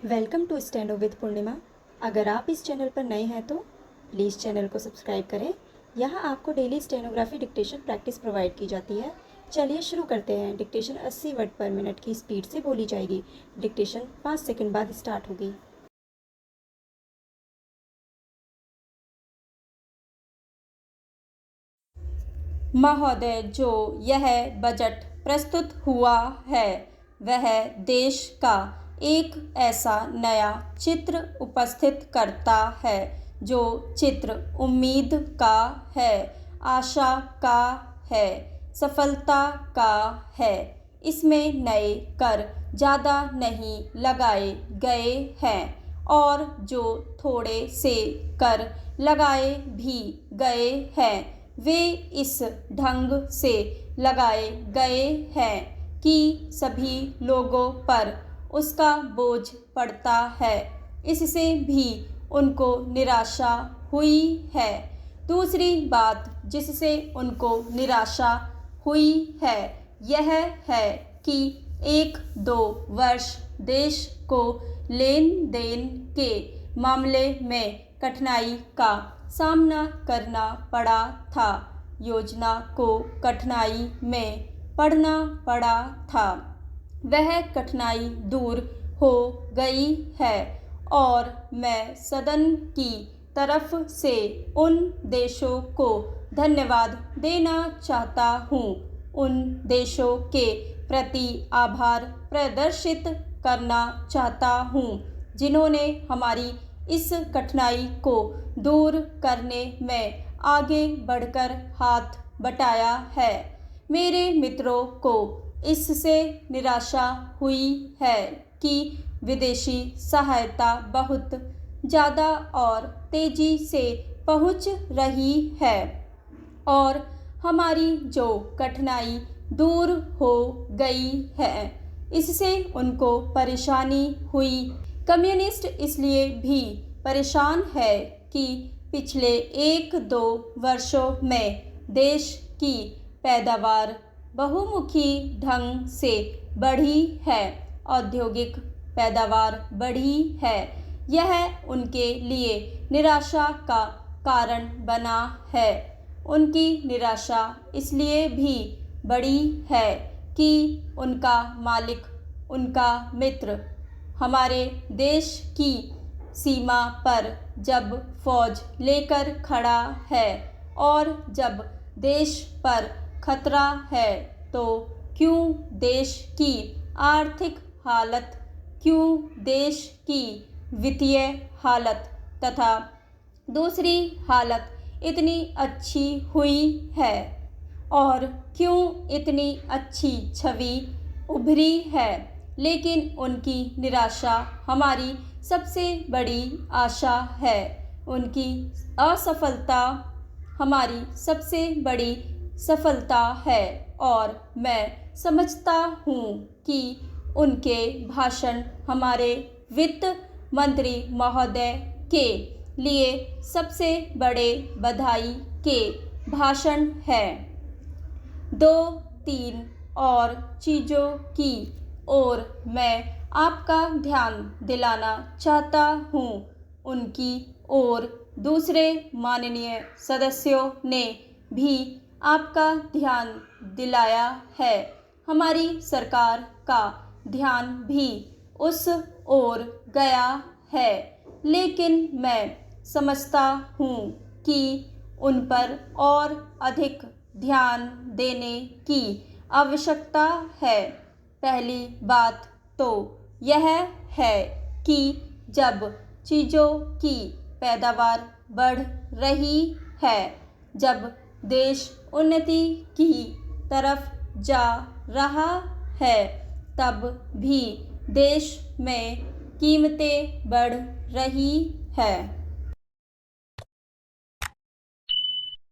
Welcome to स्टैंडो with पूर्णिमा। अगर आप इस चैनल पर नए हैं तो प्लीज़ चैनल को सब्सक्राइब करें। यहाँ आपको daily stenography dictation practice provide की जाती है। चलिए शुरू करते हैं। डिक्टेशन 80 वर्ड पर मिनट की स्पीड से बोली जाएगी। डिक्टेशन 5 सेकंड बाद स्टार्ट होगी। महोदय, जो यह बजट प्रस्तुत हुआ है वह देश का एक ऐसा नया चित्र उपस्थित करता है जो चित्र उम्मीद का है, आशा का है, सफलता का है। इसमें नए कर ज़्यादा नहीं लगाए गए हैं और जो थोड़े से कर लगाए भी गए हैं वे इस ढंग से लगाए गए हैं कि सभी लोगों पर उसका बोझ पड़ता है। इससे भी उनको निराशा हुई है। दूसरी बात जिससे उनको निराशा हुई है यह है कि 1-2 वर्ष देश को लेन देन के मामले में कठिनाई का सामना करना पड़ा था। योजना को कठिनाई में पड़ना पड़ा था। वह कठिनाई दूर हो गई है और मैं सदन की तरफ से उन देशों को धन्यवाद देना चाहता हूँ, उन देशों के प्रति आभार प्रदर्शित करना चाहता हूँ जिन्होंने हमारी इस कठिनाई को दूर करने में आगे बढ़कर हाथ बटाया है। मेरे मित्रों को इससे निराशा हुई है कि विदेशी सहायता बहुत ज़्यादा और तेज़ी से पहुंच रही है और हमारी जो कठिनाई दूर हो गई है इससे उनको परेशानी हुई। कम्युनिस्ट इसलिए भी परेशान है कि पिछले 1-2 वर्षों में देश की पैदावार बहुमुखी ढंग से बढ़ी है, औद्योगिक पैदावार बढ़ी है। यह उनके लिए निराशा का कारण बना है। उनकी निराशा इसलिए भी बड़ी है कि उनका मालिक, उनका मित्र हमारे देश की सीमा पर जब फौज लेकर खड़ा है और जब देश पर खतरा है तो क्यों देश की आर्थिक हालत, क्यों देश की वित्तीय हालत तथा दूसरी हालत इतनी अच्छी हुई है और क्यों इतनी अच्छी छवि उभरी है। लेकिन उनकी निराशा हमारी सबसे बड़ी आशा है। उनकी असफलता हमारी सबसे बड़ी सफलता है और मैं समझता हूँ कि उनके भाषण हमारे वित्त मंत्री महोदय के लिए सबसे बड़े बधाई के भाषण है। 2-3 और चीज़ों की ओर मैं आपका ध्यान दिलाना चाहता हूँ। उनकी ओर दूसरे माननीय सदस्यों ने भी आपका ध्यान दिलाया है। हमारी सरकार का ध्यान भी उस ओर गया है, लेकिन मैं समझता हूँ कि उन पर और अधिक ध्यान देने की आवश्यकता है। पहली बात तो यह है कि जब चीज़ों की पैदावार बढ़ रही है, जब देश उन्नति की तरफ जा रहा है, तब भी देश में कीमतें बढ़ रही है।